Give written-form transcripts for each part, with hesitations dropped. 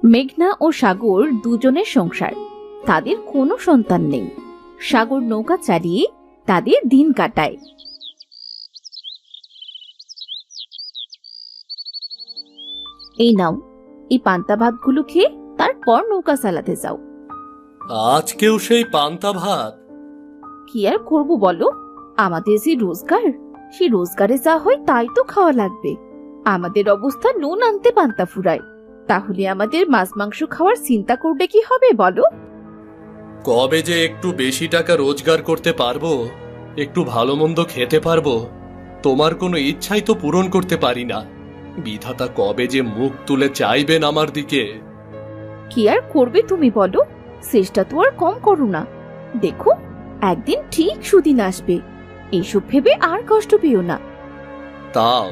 মেঘনা ও সাগর দুজনের সংসার, তাদের কোনো সন্তান নেই। সাগর নৌকা চালিয়ে তাদের দিন কাটায়। এই নাও, এই পান্তা ভাতগুলো খেয়ে তারপর নৌকা চালাতে যাও। আজকেও সেই পান্তা ভাত? কি আর করবো বলো, আমাদের যে রোজগার, সে রোজগারে যা হয় তাই তো খাওয়া লাগবে। আমাদের অবস্থা নুন আনতে পান্তা ফুরায়, তাহলে আমাদের মাছ মাংস খাওয়ার চিন্তা করবে কি হবে বলো? কবে যে একটু বেশি টাকা রোজগার করতে পারবো, একটু ভালো মন্দ খেতে পারবো, তোমার কোনো ইচ্ছাই তো পূরণ করতে পারি না। বিধাতা কবে যে মুখ তুলে চাইবেন আমার দিকে। কি আর করবে তুমি বলো, চেষ্টা তো আর কম করো না। দেখো, একদিন ঠিক সুদিন আসবে, এইসব ভেবে আর কষ্ট পেও না। তাও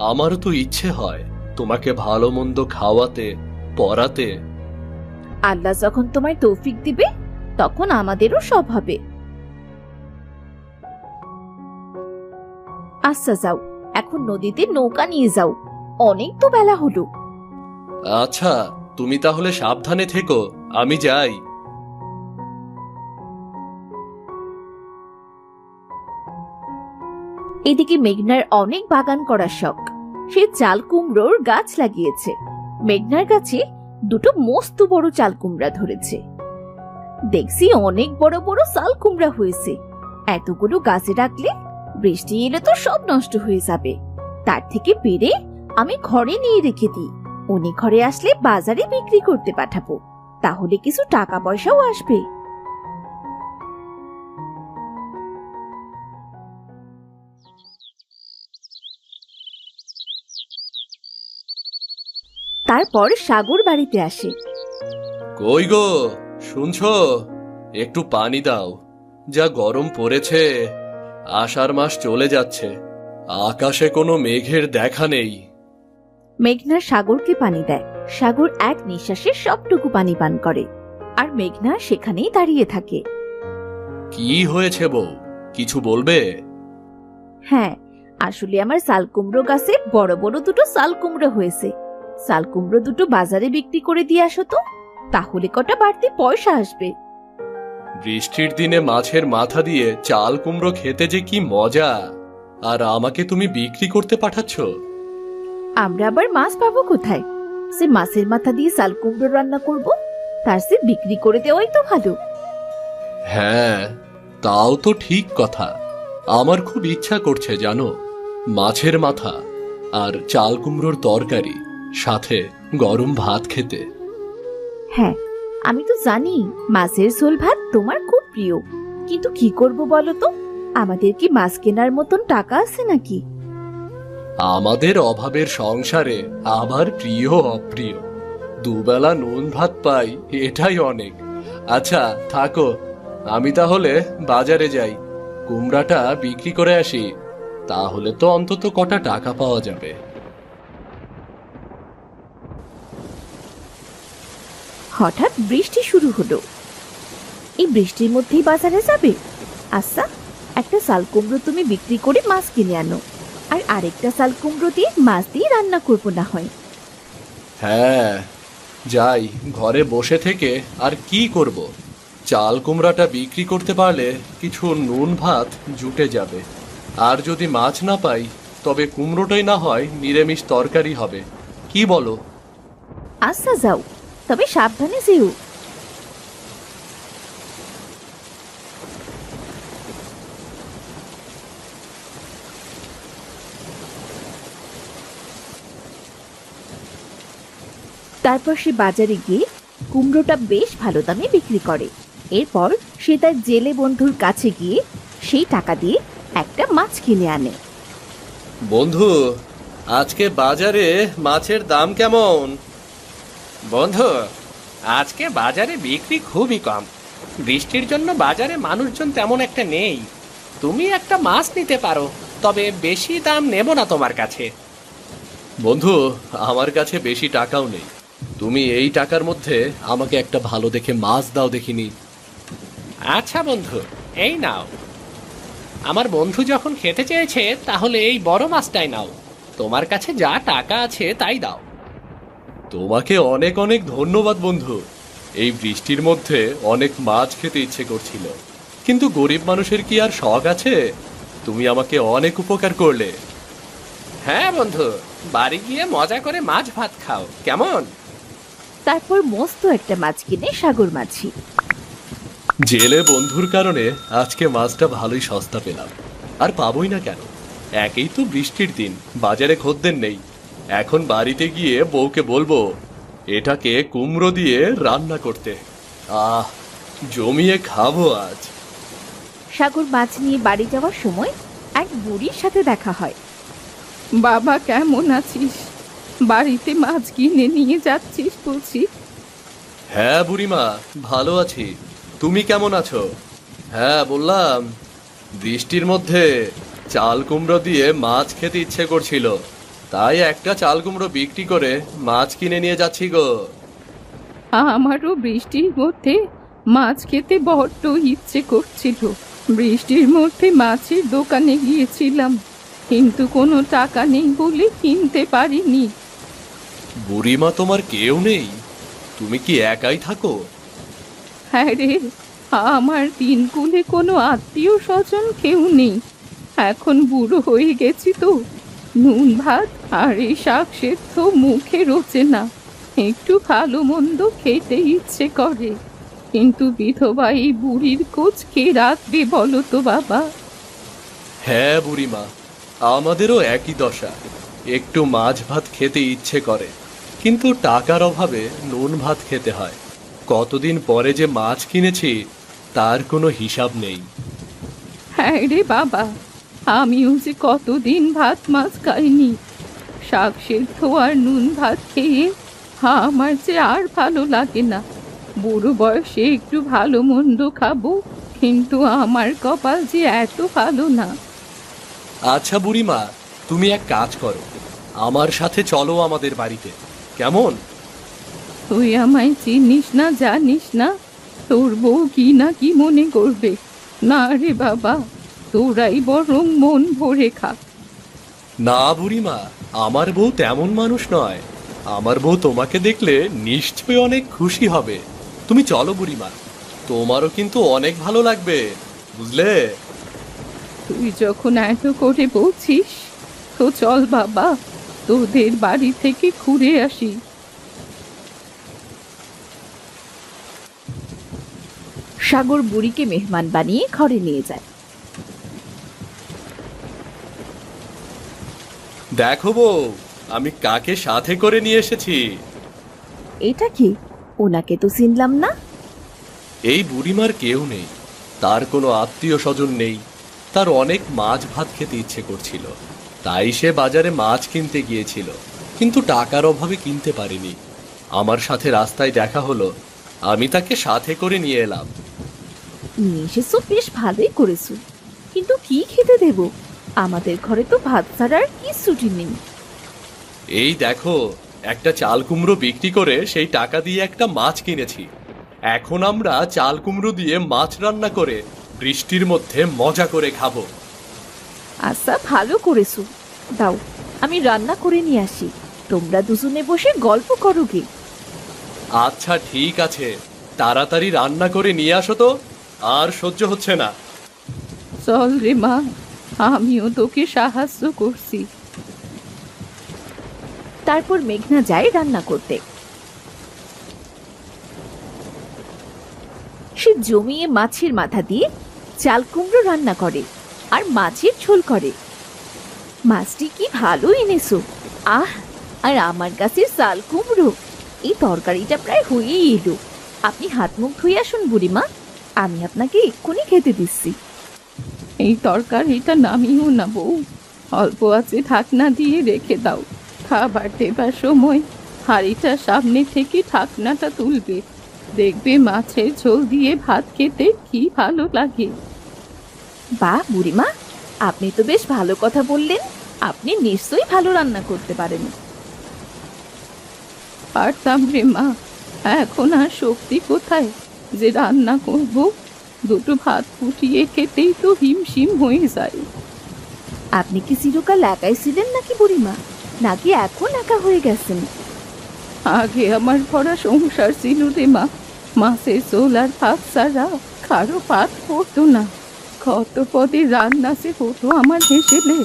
আমারও তো ইচ্ছে হয় তোমাকে ভালো মন্দ খাওয়াতে, পড়াতে। আল্লাহ যখন তোমায় তৌফিক দিবে, তখন আমাদেরও সব হবে। আচ্ছা যাও, এখন নদীতে নৌকা নিয়ে যাও, অনেক তো বেলা হলো। আচ্ছা, তুমি তাহলে সাবধানে থেকো, আমি যাই। এদিকে মেঘনার অনেক বাগান করার শখ, সে চাল কুমড়োর গাছ লাগিয়েছে। মেঘনার গাছে দুটো মস্ত বড় চাল কুমড়া ধরেছে। দেখছি অনেক বড় বড় চাল কুমড়া হয়েছে। এতগুলো গাছে রাখলে বৃষ্টি এলে তো সব নষ্ট হয়ে যাবে। তার থেকে পেরে আমি ঘরে নিয়ে রেখে দিই, উনি ঘরে আসলে বাজারে বিক্রি করতে পাঠাবো, তাহলে কিছু টাকা পয়সাও আসবে। তারপর সাগর বাড়িতে আসে। কই গো, শুনছো? একটু পানি দাও, যা গরম পড়েছে। আষাঢ় মাস চলে যাচ্ছে, আকাশে কোনো মেঘের দেখা নেই। মেঘনা সাগরকে পানি দেয়। সাগর এক নিঃশ্বাসে সবটুকু পানি পান করে, আর মেঘনা সেখানেই দাঁড়িয়ে থাকে। কি হয়েছে বউ, কিছু বলবে? হ্যাঁ, আসলে আমার চাল কুমড়ো গাছে বড় বড় দুটো চাল কুমড়ো হয়েছে। চাল কুমড়ো দুটো বাজারে বিক্রি করে দিয়ে আসো তো, তাহলে কটা বাড়তি পয়সা আসবে। বৃষ্টির দিনে মাছের মাথা দিয়ে চাল কুমড়ো খেতে যে কি মজা, আর আমাকে তুমি বিক্রি করতে পাঠাচ্ছ? আমরা আবার মাছ পাবো কোথায়? সে মাছের মাথা দিয়ে চাল কুমড়ো রান্না করব, তার সে বিক্রি করে দেওয়াই তো ভালো। হ্যাঁ, তাও তো ঠিক কথা। আমার খুব ইচ্ছা করছে জানো, মাছের মাথা আর চাল কুমড়োর তরকারি, সাথে গরম ভাত খেতে। হ্যাঁ, আমি তো জানি মাছের ঝোল ভাত তোমার খুব প্রিয়, কিন্তু কি করব বলো তো, আমাদের কি মাছ কেনার মতন টাকা আছে নাকি? আমাদের অভাবের সংসারে আবার প্রিয় অপ্রিয়, দুবেলা নুন ভাত পাই, এটাই অনেক। আচ্ছা থাকো, আমি তাহলে বাজারে যাই, কুমড়াটা বিক্রি করে আসি, তাহলে তো অন্তত কটা টাকা পাওয়া যাবে। হঠাৎ বৃষ্টি শুরু হলো। এই বৃষ্টির মধ্যেই বাজারে যাবে? আচ্ছা, একটা চাল কুমড়ো তুমি বিক্রি করে মাছ কিনে আনো, আর আরেকটা চাল কুমড়ো দিয়ে মাছ দিয়ে রান্না করবো না হয়। হ্যাঁ যাই, ঘরে বসে থেকে আর কি করব, চাল কুমড়াটা বিক্রি করতে পারলে কিছু নুন ভাত জুটে যাবে। আর যদি মাছ না পাই, তবে কুমড়োটাই না হয় নিরামিষ তরকারি হবে, কি বলো? আচ্ছা যাও, তবে সাবধানে যেও। তারপর সে বাজারে গিয়ে কুমড়োটা বেশ ভালো দামে বিক্রি করে। এরপর সে তার জেলে বন্ধুর কাছে গিয়ে সেই টাকা দিয়ে একটা মাছ কিনে আনে। বন্ধু, আজকে বাজারে মাছের দাম কেমন? বন্ধু, আজকে বাজারে বিক্রি খুবই কম। বৃষ্টির জন্য বাজারে মানুষজন তেমন একটা নেই। তুমি একটা মাছ নিতে পারো, তবে বেশি দাম নেব না তোমার কাছে। বন্ধু, আমার কাছে বেশি টাকাও নেই, তুমি এই টাকার মধ্যে আমাকে একটা ভালো দেখে মাছ দাও দেখিনি। আচ্ছা বন্ধু, এই নাও। আমার বন্ধু যখন খেতে চেয়েছে, তাহলে এই বড় মাছটাই নাও। তোমার কাছে যা টাকা আছে তাই দাও। তোমাকে অনেক অনেক ধন্যবাদ বন্ধু। এই বৃষ্টির মধ্যে অনেক মাছ খেতে ইচ্ছে করছিল, কিন্তু গরিব মানুষের কি আর শখ আছে? তুমি আমাকে অনেক উপকার করলে। হ্যাঁ বন্ধু, বাড়ি গিয়ে মজা করে মাছ ভাত খাও কেমন? তারপর মস্ত একটা মাছ কিনে সাগর মাছি। জেলে বন্ধুর কারণে আজকে মাছটা ভালোই সস্তা পেলাম। আর পাবোই না কেন? একেই তো বৃষ্টির দিন, বাজারে খদ্দের নেই। এখন বাড়িতে গিয়ে বউকে বলবো এটাকে কুমড়ো দিয়ে রান্না করতে। আহ, জমিয়ে খাবো আজ। সাগর মাছ নিয়ে বাড়ি যাওয়ার সময় এক বুড়ির সাথে দেখা হয়। বাবা কেমন আছিস? বাড়িতে মাছ কিনে নিয়ে যাচ্ছিস বলছি। হ্যাঁ বুড়িমা, ভালো আছি। তুমি কেমন আছো? হ্যাঁ বললাম, বৃষ্টির মধ্যে চাল কুমড়ো দিয়ে মাছ খেতে ইচ্ছে করছিল, তাই একটা চাল কুমড়ো বিক্রি করে মাছ কিনে নিয়ে যাচ্ছি গো। আমারও বৃষ্টির মধ্যে মাছ খেতে বড্ড ইচ্ছে করছিল। বৃষ্টির মধ্যে মাছের দোকানে গিয়েছিলাম, কিন্তু কোনো টাকা নেই বলে কিনতে পারিনি। বুড়িমা, তোমার কেউ নেই? তুমি কি একাই থাকো? হ্যাঁ রে, আমার তিন কুলে কোনো আত্মীয় স্বজন কেউ নেই। এখন বুড়ো হয়ে গেছি তো, নুন ভাত আর এই শাক সেদ্ধ মুখে রোচে না। একটু ভালো মন্দ খেতে ইচ্ছে করে, কিন্তু বিধবা এই বুড়ির কোচ কে রাখবে বলো তো বাবা? হ্যাঁ বুড়িমা, আমাদেরও একই দশা। একটু মাছ ভাত খেতে ইচ্ছে করে, কিন্তু টাকার অভাবে নুন ভাত খেতে হয়। কতদিন পরে যে মাছ কিনেছি তার কোনো হিসাব নেই। হ্যাঁ রে বাবা, আমিও যে কতদিন ভাত মাছ খাইনি। শাক সেদ্ধ আর নুন ভাত খেয়ে আমার যে আর ভালো লাগে না। বুড়ো বয়সে একটু ভালো মন্দ খাবো, কিন্তু আমার কপাল যে এত ভালো না। আচ্ছা বুড়িমা, তুমি এক কাজ করো, আমার সাথে চলো আমাদের বাড়িতে, কেমন? তুই আমায় চিনিস না, জানিস না, তোর বউ কি না কি মনে করবে। না রে বাবা, তোরাই বরং মন ভরে খা। না বুড়িমা, আমার বউ তেমন মানুষ নয়। আমার বউ তোমাকে দেখলে নিশ্চয়ই অনেক খুশি হবে। তুমি চলো বুড়িমা, তোমারও কিন্তু অনেক ভালো লাগবে, বুঝলে? তুই যখন এত করে বলছিস, তো চল বাবা, তোদের বাড়ি থেকে ঘুরে আসি। সাগর বুড়িকে মেহমান বানিয়ে ঘরে নিয়ে যায়। দেখো বউ, আমি কাকে সাথে করে নিয়ে এসেছি। এটা কি? ওনাকে তো চিনলাম না। এই বুড়িমার কেউ নেই, তার কোনো আত্মীয় স্বজন নেই। তার অনেক মাছ ভাত খেতে ইচ্ছে করছিল, তাই সে বাজারে মাছ কিনতে গিয়েছিল, কিন্তু টাকার অভাবে কিনতে পারেনি। আমার সাথে রাস্তায় দেখা হলো, আমি তাকে সাথে করে নিয়ে এলাম। নিয়ে এসেছো, বেশ ভালোই করেছো, কিন্তু কি খেতে দেব? আমাদের ঘরে তো ভাত ছাড়া আর কিছুটি নেই। এই দেখো, একটা চাল কুমড়ো বিক্রি করে সেই টাকা দিয়ে একটা মাছ কিনেছি। এখন আমরা চাল কুমড়ো দিয়ে মাছ রান্না করে বৃষ্টির মধ্যে মজা করে খাবো। আচ্ছা, ভালো করেছো, দাও আমি রান্না করে নিয়ে আসি। তোমরা দুজনে বসে গল্প করো গে। আচ্ছা ঠিক আছে, তাড়াতাড়ি রান্না করে নিয়ে আসো তো, আর সহ্য হচ্ছে না। চল রে মা, আমিও তোকে সাহায্য করছি। তারপর মেঘনা যায় রান্না করতে। সে জমিয়ে মাছের মাথা দিয়ে চাল কুমড়ো রান্না করে আর মাছের ঝোল করে। মাছটি কি ভালো এনেছো! আহ, আর আমার গাছের চাল কুমড়ো! এই তরকারিটা প্রায় হয়েই এলো। আপনি হাত মুখ ধুয়ে আসুন বুড়িমা, আমি আপনাকে এক্ষুনি খেতে দিচ্ছি। এই তরকারিটা নামিও না বউ, অল্প আছে ঢাকনা দিয়ে রেখে দাও। খাবার দেবার সময় হাঁড়িটা সামনে থেকে ঢাকনাটা তুলবে, দেখবে মাছের ঝোল দিয়ে ভাত খেতে কি ভালো লাগে। বাহ বুড়িমা, আপনি তো বেশ ভালো কথা বললেন। আপনি নিশ্চয়ই ভালো রান্না করতে পারেন। পারতাম রে মা, এখন আর শক্তি কোথায় যে রান্না করব? দুটো ভাত ফুটিয়ে খেতেই তো হিমশিম হয়ে যায়। আপনি কি চিরকাল একাই ছিলেন নাকি বুড়িমা, নাকি এখন একা হয়ে গেছেন? আগে আমার ভরা সংসার ছিল রে মা, মাছের ঝোল আর ভাত ছাড়া কারো পাত পড়তো না। কত পদে রান্না সে হতো আমার হেসেলে,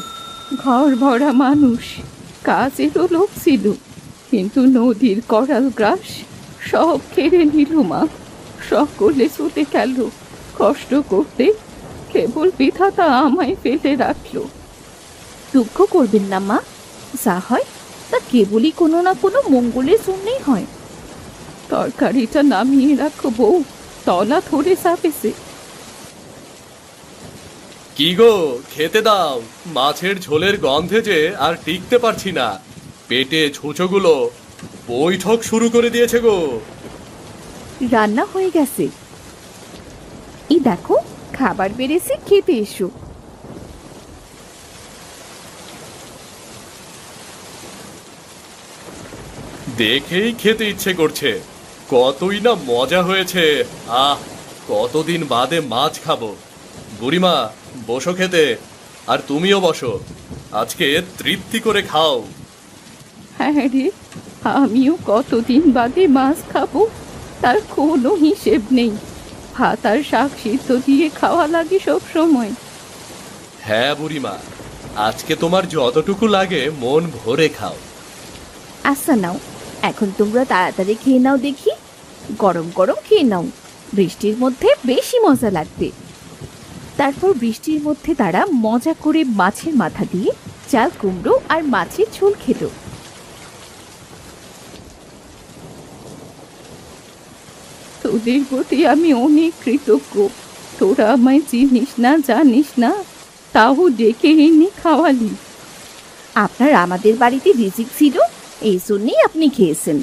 ঘর ভরা মানুষ, কাজেরও লোক ছিল, কিন্তু নদীর করাল গ্রাস সব কেড়ে নিল মা। সকলে ছুটে গেল কষ্ট করতে, কেবল বিধাতা আমায় ফেলে রাখলো। দুঃখ করবেন না মা, যা হয় তা কেবলই কোনো না কোনো মঙ্গলের জন্যই হয়। তরকারিটা নামিয়ে রাখো বউ, তলা ধরে চাপেছে। কি গো, খেতে দাও, মাছের ঝোলের গন্ধে যে আর টিকতে পারছি না। পেটে ছুঁচোগুলো বৈঠক শুরু করে দিয়েছে গো। রান্না হয়ে গেছে, এই দেখো খাবার বেড়েছে, খেতে এসো। দেখেই খেতে ইচ্ছে করছে, কতই না মজা হয়েছে। আহ, কতদিন বাদে মাছ খাবো। বুড়িমা, বসো খেতে, আর তুমিও বসো, আজকে তৃপ্তি করে খাও। হ্যাঁ রে, আমিও কতদিন বাদে মাছ খাবো, তার কোনো হিসেব নেই। ভাত আর শাক সিদ্ধ দিয়ে খাওয়া লাগে সব সময়। হ্যাঁ বুড়িমা, আজকে তোমার যতটুকু লাগে মন ভরে খাও। আচ্ছা নাও, এখন তোমরা তাড়াতাড়ি খেয়ে নাও দেখি, গরম গরম খেয়ে নাও, বৃষ্টির মধ্যে বেশি মজা লাগবে। তারপর বৃষ্টির মধ্যে তারা মজা করে মাছের মাথা দিয়ে চাল কুমড়ো আর মাছের ঝোল খেলো। তোদের প্রতি আমি অনেক কৃতজ্ঞ। তোরা আমায় চিনিস না, জানিস না, তাও ডেকে এনে খাওয়ালি। আপনার আমাদের বাড়িতে রিজিক ছিল, এই জন্যই আপনি খেয়েছেন।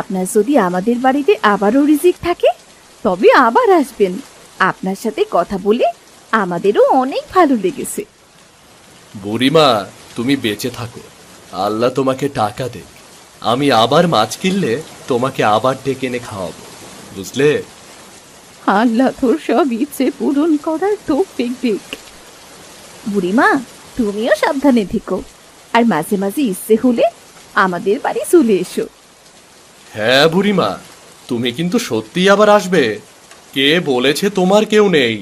আপনার যদি আমাদের বাড়িতে আবারও রিজিক থাকে তবে আবার আসবেন। আপনার সাথে কথা বলে আমাদেরও অনেক ভালো লেগেছে। বুড়িমা, তুমি বেঁচে থাকো, আল্লাহ তোমাকে টাকা দেখ। আমি আবার মাছ কিনলে তোমাকে আবার ডেকে এনে খাওয়াবো, বুঝলে? আল্লাহ তোর সব ইচ্ছে পূরণ করার তৌফিক দিক। বুড়িমা, তুমিও সাবধানে থেকো, আর মাঝে মাঝে ইচ্ছে হলে আমাদের বাড়ি চলে এসো। হ্যাঁ বুড়িমা, তুমি কিন্তু সত্যিই আবার আসবে। কে বলেছে তোমার কেউ নেই?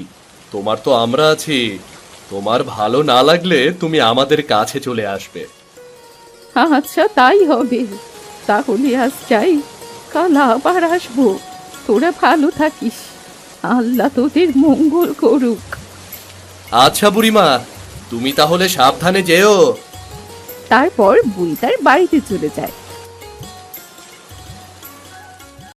তোমার তো আমরা আছি। তোমার ভালো না লাগলে তুমি আমাদের কাছে চলে আসবে। আচ্ছা তাই হবে, তাহলে আজ যাই, কাল আবার আসবো। তোরা ভালো থাকিস, আল্লাহ তোদের মঙ্গল করুক। আচ্ছা বুড়িমা, তুমি তাহলে সাবধানে যেও। তারপর বুড়ি তার বাড়িতে চলে যায়।